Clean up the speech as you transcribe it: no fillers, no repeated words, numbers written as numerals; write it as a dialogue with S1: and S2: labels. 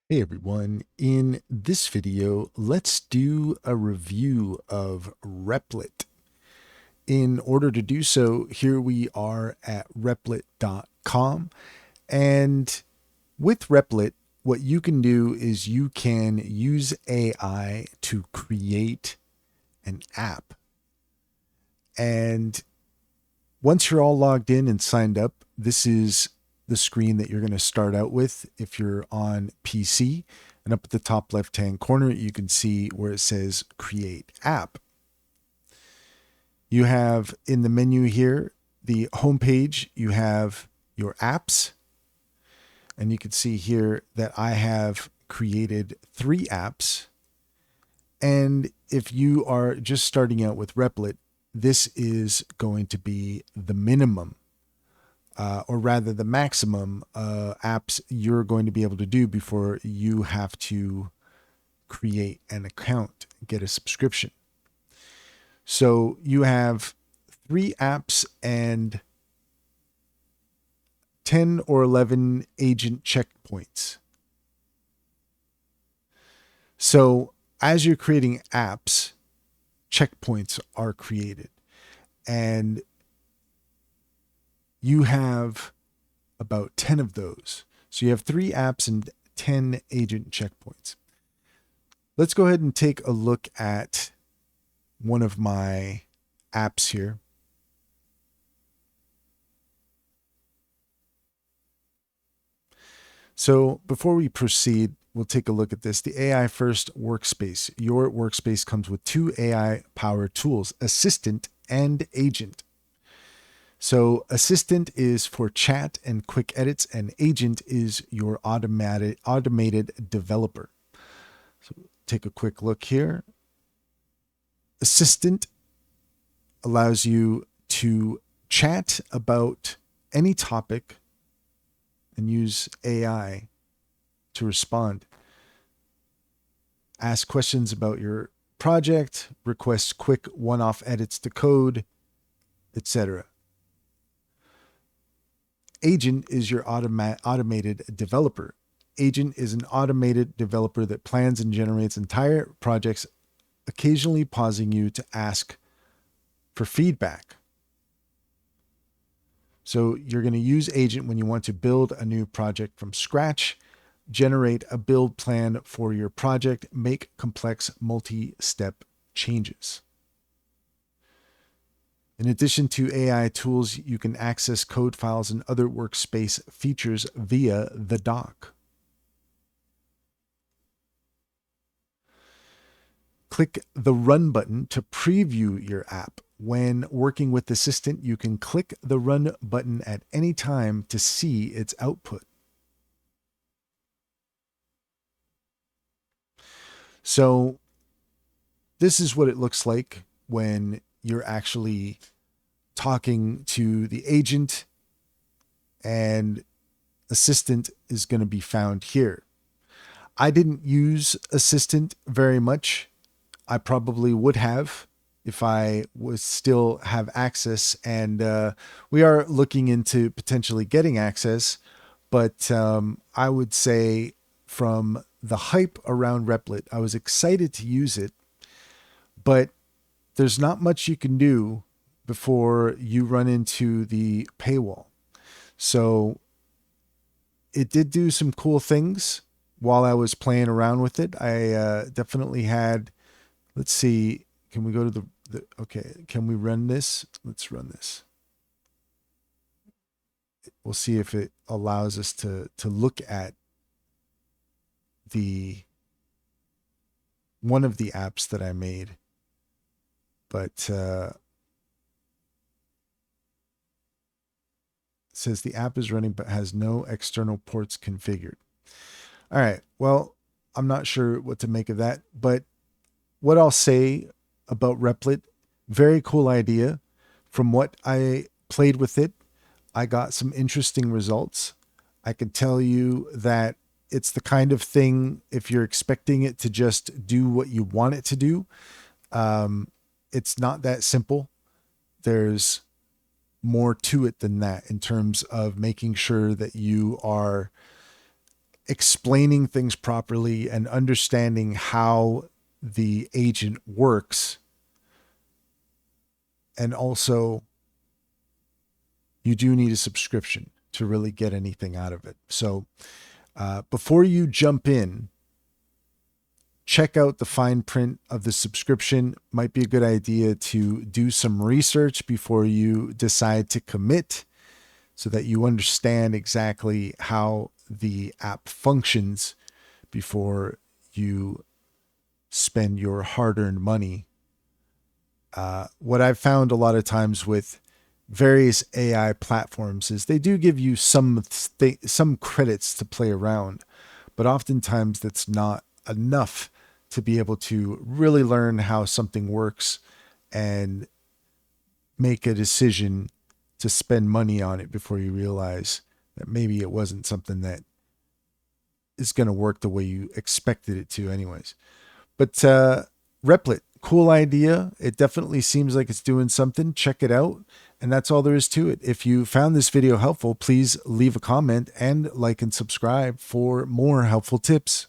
S1: Hey everyone, in this video, let's do a review of Replit. In order to do so, here we are at replit.com. And with Replit, what you can do is you can use AI to create an app. And once you're all logged in and signed up, this is the screen that you're going to start out with if you're on PC. And up at the top left hand corner, you can see where it says Create App. You have in the menu here, the home page, you have your apps. And you can see here that I have created 3 apps. And if you are just starting out with Replit, this is going to be the minimum or rather the maximum apps you're going to be able to do before you have to create an account, get a subscription. So you have 3 apps and 10 or 11 agent checkpoints. So as you're creating apps, checkpoints are created. And you have about 10 of those. So you have 3 apps and 10 agent checkpoints. Let's go ahead and take a look at one of my apps here. So before we proceed, we'll take a look at this. The AI First Workspace. Your workspace comes with 2 AI powered tools, Assistant and Agent. So Assistant is for chat and quick edits, and Agent is your automated developer. So take a quick look here. Assistant allows you to chat about any topic and use AI to respond. Ask questions about your project, request quick one-off edits to code, etc. Agent is your automated developer. Agent is an automated developer that plans and generates entire projects, occasionally pausing you to ask for feedback. So you're going to use Agent when you want to build a new project from scratch, generate a build plan for your project, make complex multi-step changes. In addition to AI tools, you can access code files and other workspace features via the dock. Click the Run button to preview your app. When working with Assistant, you can click the Run button at any time to see its output. So this is what it looks like when you're actually talking to the agent, and Assistant is going to be found here. I didn't use Assistant very much. I probably would have if I was still have access, and we are looking into potentially getting access. But I would say from the hype around Replit, I was excited to use it, but there's not much you can do before you run into the paywall. So it did do some cool things while I was playing around with it. I definitely had, let's see, can we go to okay, can we run this? Let's run this. We'll see if it allows us to look at the one of the apps that I made. But it says the app is running but has no external ports configured. All right. Well, I'm not sure what to make of that, but what I'll say about Replit, very cool idea. From what I played with it, I got some interesting results. I can tell you that it's the kind of thing, if you're expecting it to just do what you want it to do, it's not that simple. There's more to it than that in terms of making sure that you are explaining things properly and understanding how the agent works. And also, you do need a subscription to really get anything out of it. So before you jump in, check out the fine print of the subscription. Might be a good idea to do some research before you decide to commit so that you understand exactly how the app functions before you spend your hard-earned money. What I've found a lot of times with various AI platforms is they do give you some credits to play around, but oftentimes that's not enough to be able to really learn how something works and make a decision to spend money on it before you realize that maybe it wasn't something that is going to work the way you expected it to anyways. But Replit, cool idea. It definitely seems like it's doing something. Check it out. And that's all there is to it. If you found this video helpful, please leave a comment and like and subscribe for more helpful tips.